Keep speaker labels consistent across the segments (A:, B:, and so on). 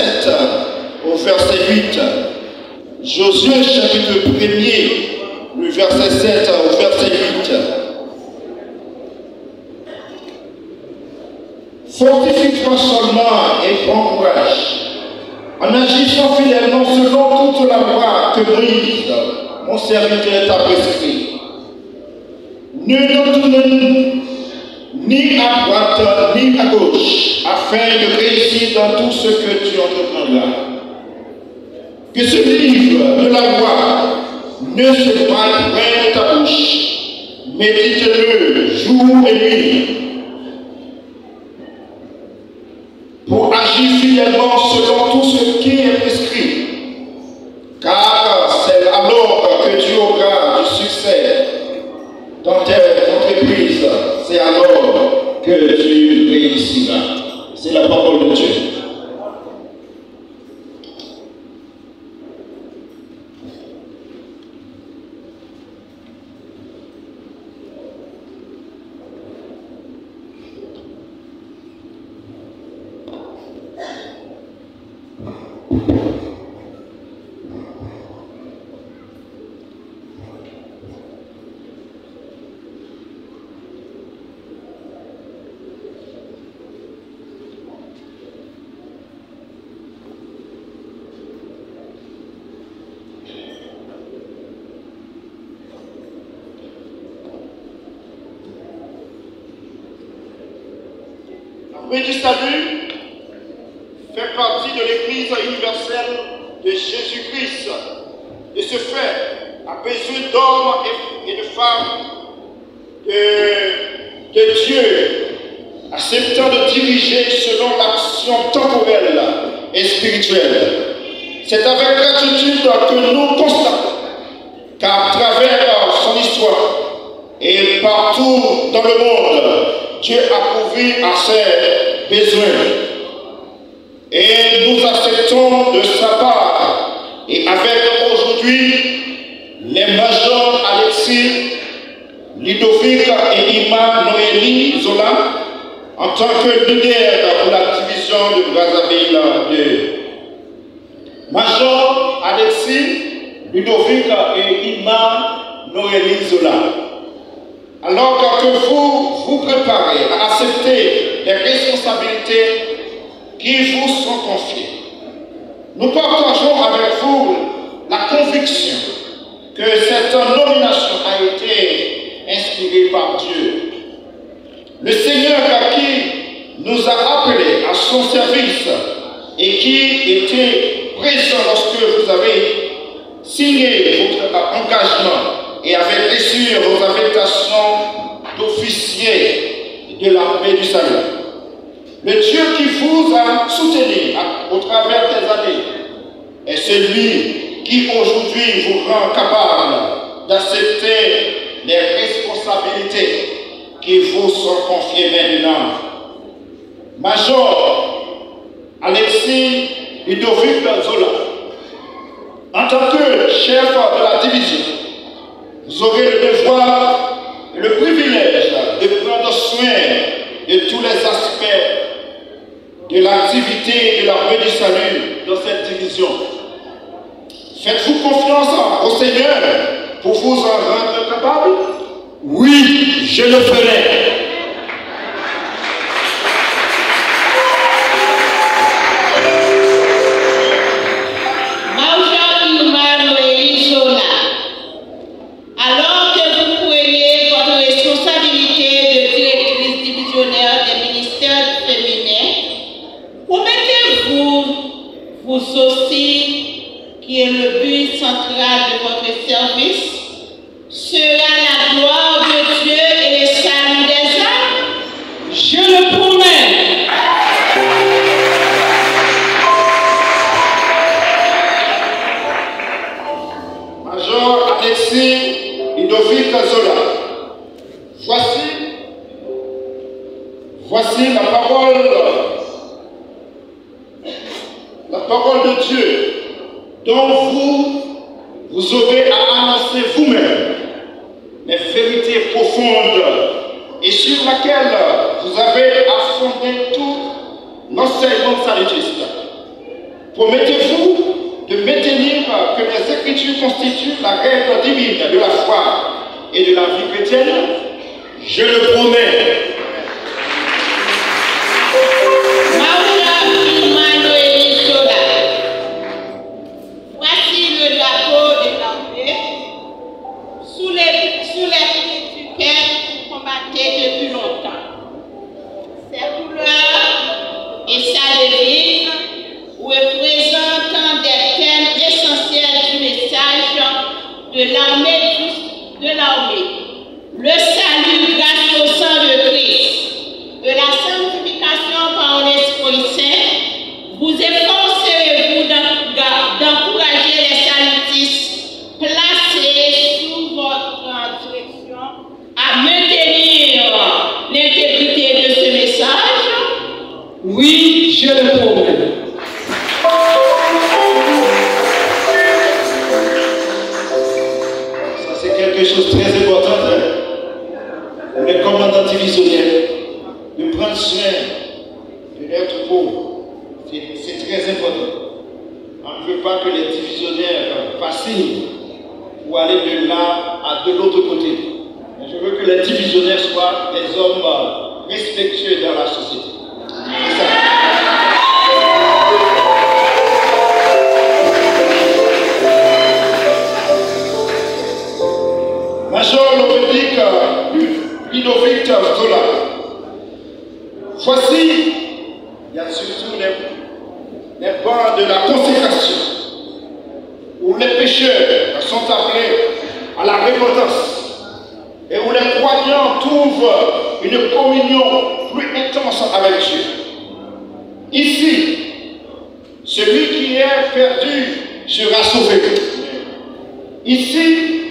A: 7 au verset 8. Josué chapitre 1er, le verset 7 au verset 8. Fortifie-toi seulement et prends courage, en agissant fidèlement selon toute la loi que Moïse, mon serviteur, t'a prescrit. Ne nous tournons ni à droite ni à gauche, afin de réussir dans tout ce que tu entreprendras. Que ce livre de la loi ne se perde point de ta bouche, médite-le jour et nuit, pour agir fidèlement selon tout ce qui est prescrit, car c'est alors que tu auras du succès dans tes entreprises, c'est alors que tu réussiras. C'est la parole de Dieu. La paix du salut fait partie de l'Église universelle de Jésus-Christ. Et ce fait a besoin d'hommes et de femmes de Dieu, acceptant de diriger selon l'action temporelle et spirituelle. C'est avec gratitude que nous constatons qu'à travers son histoire et partout dans le monde, Dieu a pourvu à ses besoins. Et nous acceptons de sa part. Et avec aujourd'hui les majors Alexis, Ludovic et Ima Noélie Zola en tant que leader pour la division de Brazzaville 2. Major Alexis, Ludovic et Ima Noélie Zola. Alors que vous vous préparez à accepter les responsabilités qui vous sont confiées, nous partageons avec vous la conviction que cette nomination a été inspirée par Dieu. Le Seigneur qui nous a appelés à son service et qui était présent lorsque vous avez signé votre engagement et avez reçu vos invitations d'officiers de l'armée du salut. Le Dieu qui vous a soutenu au travers des années est celui qui aujourd'hui vous rend capable d'accepter les responsabilités qui vous sont confiées maintenant. Major Alexis Ludovic Zola, en tant que chef de la division, vous aurez le devoir et le privilège de prendre soin de tous les aspects de l'activité de l'armée du salut dans cette division. Faites-vous confiance au Seigneur pour vous en rendre capable? Oui, je le ferai.
B: Qui est le but central de votre service, sera la gloire de Dieu et le salut des âmes. Je le promets.
A: Major Alexis Ludovic Zola, voici la parole de Dieu dont vous aurez à annoncer vous-même les vérités profondes et sur laquelle vous avez à fonder tout l'enseignement salutiste. Promettez-vous de maintenir que les Écritures constituent la règle divine de la foi et de la vie chrétienne?
C: Je le promets.
B: Voici le drapeau de l'armée sous les pieds duquel vous combattez depuis longtemps. Ses couleurs et sa devise représentent des thèmes essentiels du message de l'armée. Le salut grâce au sang de Christ, de la sanctification par l'Esprit Saint, vous efforcerez-vous d'encourager les salutistes placés sous votre direction à maintenir l'intégrité de ce message?
C: Oui, je le promets.
A: Ça, c'est quelque chose de très important. Les commandants divisionnaires, de prendre soin de leur troupeau, c'est très important. On ne veut pas que les divisionnaires vacillent pour aller de là à de l'autre côté. Mais je veux que les divisionnaires soient des hommes respectueux dans la société. C'est ça. Major Lovédic Ludovic Zola. Voici, il y a surtout les bancs de la consécration, où les pécheurs sont appelés à la repentance et où les croyants trouvent une communion plus intense avec Dieu. Ici, celui qui est perdu sera sauvé. Ici,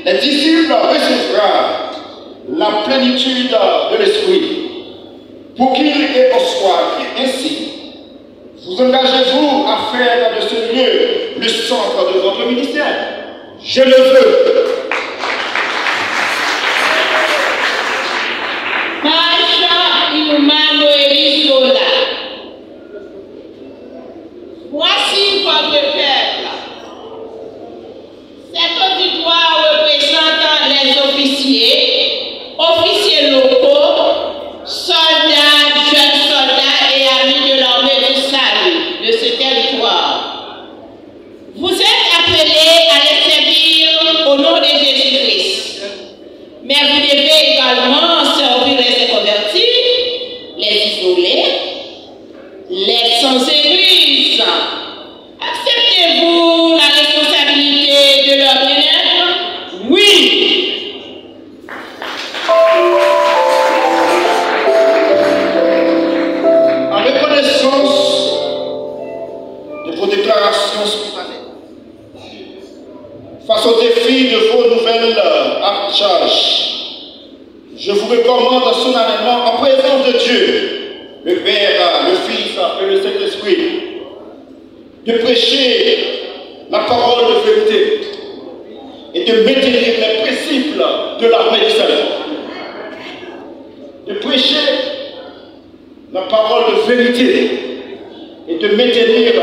A: les disciples recevront la plénitude de l'Esprit pour qu'il ait en soi. Ainsi, vous engagez-vous à faire de ce lieu le centre de votre ministère?
C: Je le veux.
B: Voici votre peuple. Cet auditoire représente les officiers locaux, soldats, jeunes soldats et amis de l'armée du salut de ce territoire. Vous êtes appelés à les servir au nom de Jésus-Christ. Mais vous devez également servir les inconvertis, les isolés, les sans-église. Acceptez-vous la responsabilité de leur bien-être? Oui.
A: En reconnaissance de vos déclarations spontanées, face au défi de vos nouvelles charges, je vous recommande solennellement en présence de Dieu, le Père, le Fils et le Saint-Esprit, de prêcher la parole de vérité et de maintenir les principes de l'armée du salut. De prêcher la parole de vérité et de maintenir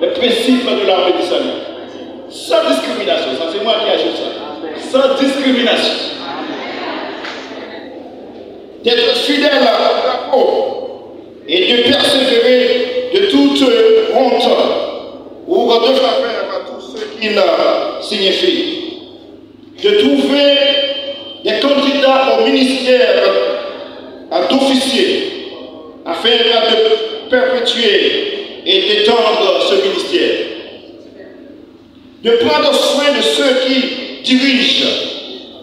A: les principes de l'armée du salut. Sans discrimination, ça c'est moi qui ajoute ça. Sans discrimination. D'être fidèle au drapeau et de persévérer de toute honte ou de faire tout ce qu'il signifie. De trouver des candidats au ministère d'officier afin de perpétuer et d'étendre ce ministère. De prendre soin de ceux qui dirigent,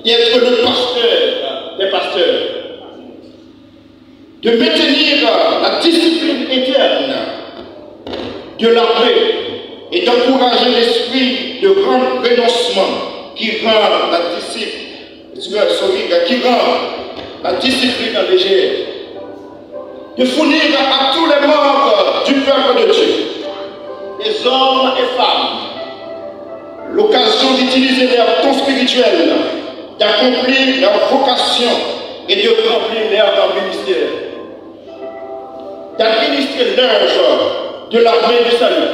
A: d'être le pasteur des pasteurs. De maintenir la discipline interne de l'armée et d'encourager l'esprit de grand renoncement qui rend la discipline légère. De fournir à tous les membres du peuple de Dieu, les hommes et femmes, l'occasion d'utiliser leur don spirituel, d'accomplir leur vocation et de remplir leur ministère. D'administrer l'œuvre de l'armée du salut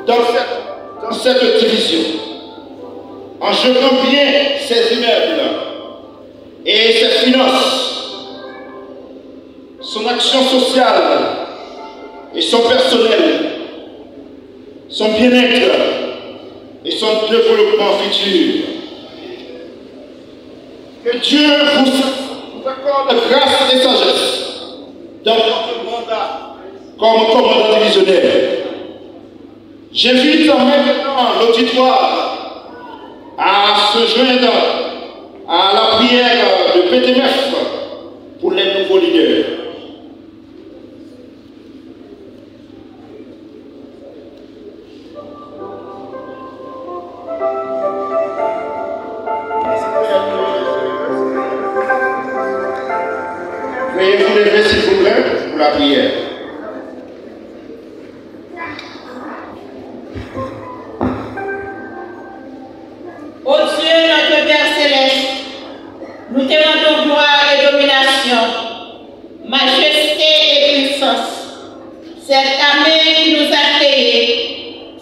A: dans cette division, en gérant bien ses immeubles et ses finances, son action sociale et son personnel, son bien-être et son développement futur. Que Dieu vous accorde grâce et sagesse dans votre mandat comme commandant divisionnaire. J'invite maintenant l'auditoire à se joindre à la prière de PTMF pour les nouveaux leaders. Veuillez vous lever s'il vous plaît pour la prière.
B: Ô Dieu, notre Père Céleste, nous te rendons gloire et domination, majesté et puissance. Cette armée qui nous a créés,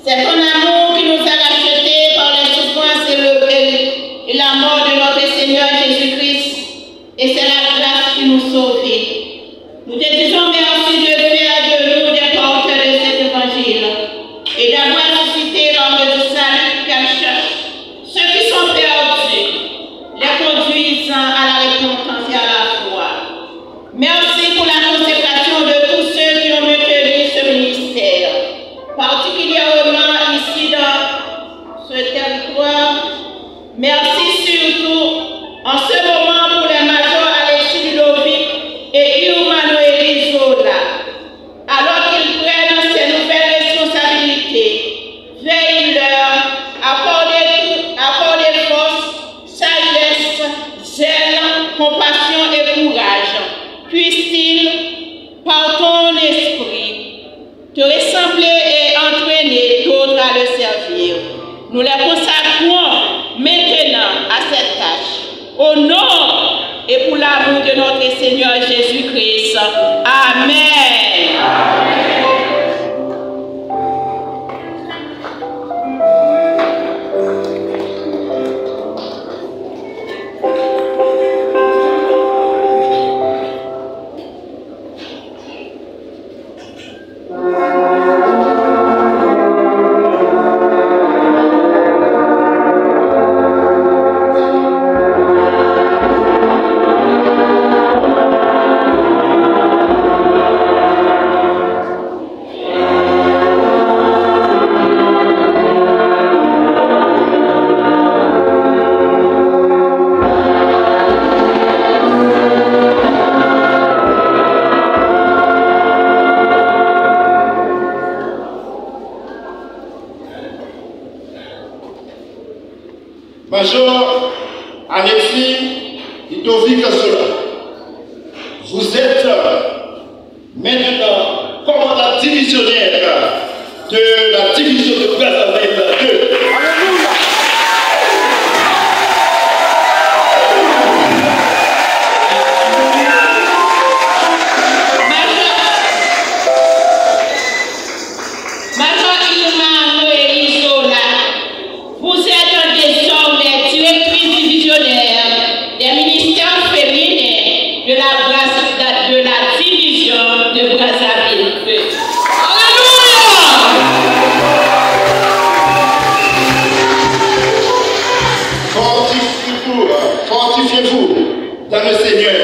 B: c'est ton amour qui nous a rachetés par les souffrances et la mort de notre Seigneur Jésus-Christ, et c'est la grâce qui nous sauve. Nous te disons merci de faire de nous des porteurs de cet évangile et d'avoir suscité l'homme du salut qu'elle cherche. Ceux qui sont perdus, les conduisant à la repentance et à la foi. Merci pour la consécration de tous ceux qui ont maintenu ce ministère, particulièrement ici dans ce territoire. Merci surtout en ce moment pour les majors Alexis Ludovic et Irma-Noélie Zola. Alors qu'ils prennent ces nouvelles responsabilités, veille-leur, accordez force, sagesse, zèle, compassion et courage. Puisse-t-il, par ton esprit, te ressembler et entraîner d'autres à le servir. Nous les consacrons maintenant à cette tâche. Au nom et pour l'amour de notre Seigneur Jésus-Christ. Amen. Amen.
A: Major Alexis Ludovic Zola, vous êtes maintenant commandant divisionnaire de la division de Brazzaville 2. Alléluia.
B: Major Irma-Noélie Zola, vous êtes désormais directrice divisionnaire des ministères féminins de la division de Brazzaville 2. Alléluia!
A: Fortifiez-vous dans le Seigneur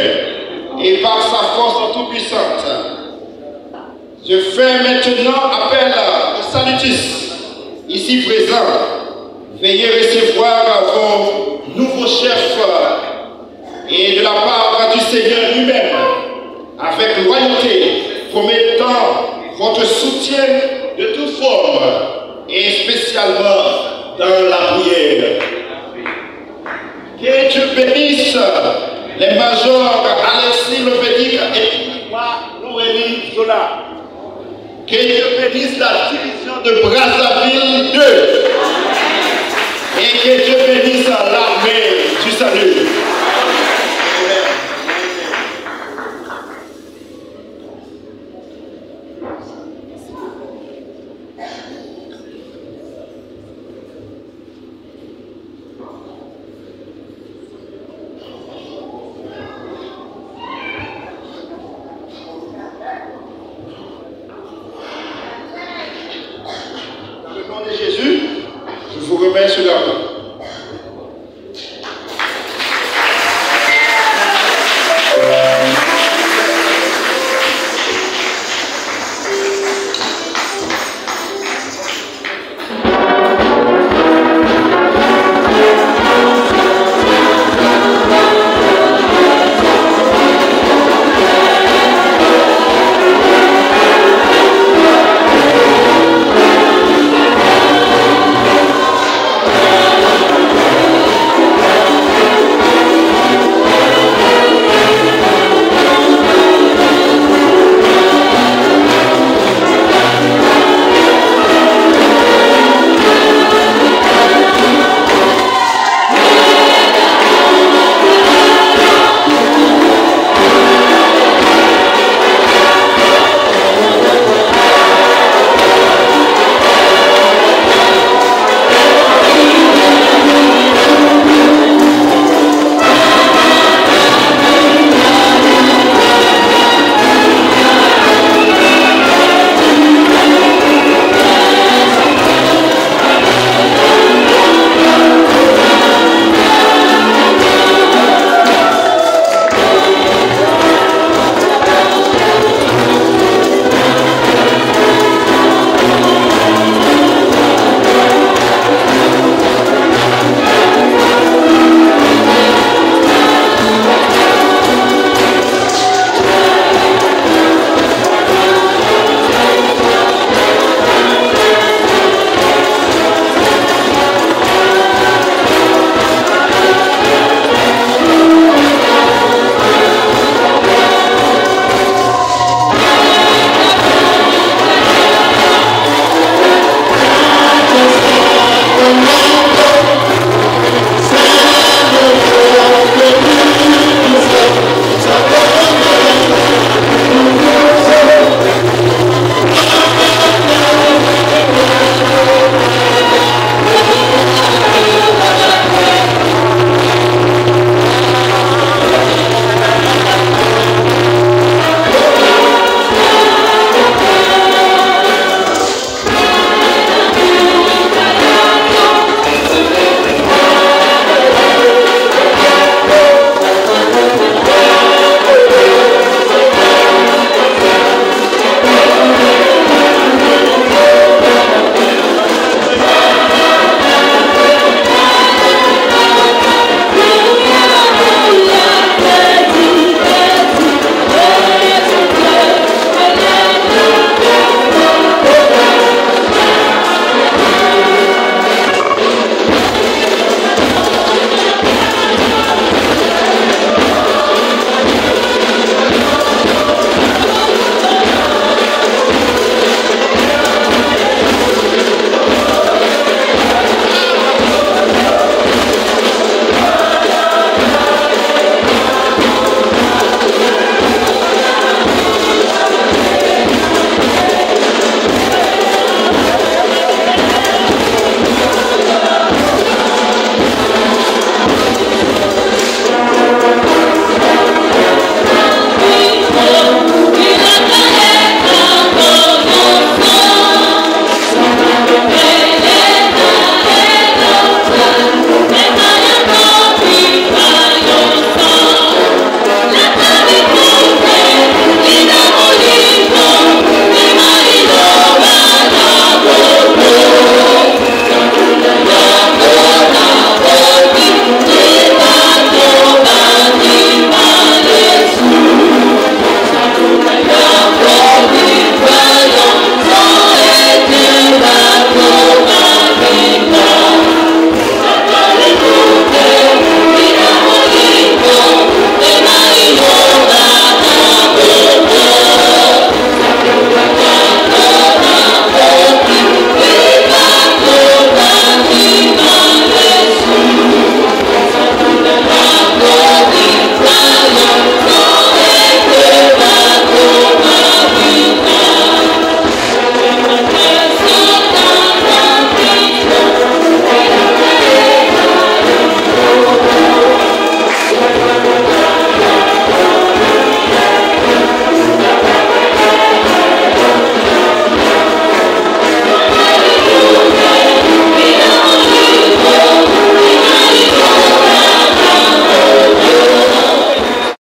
A: et par sa force toute-puissante. Je fais maintenant appel au salutis ici présent. Veuillez recevoir vos nouveaux chefs et de la part du Seigneur lui-même, avec loyauté, promettant votre soutien de toute forme et spécialement dans la prière. Que Dieu bénisse les majors Alexis Ludovic et Irma-Noélie Zola. Que Dieu bénisse la division de Brazzaville 2. Et que Dieu bénisse l'armée du salut. promets cela.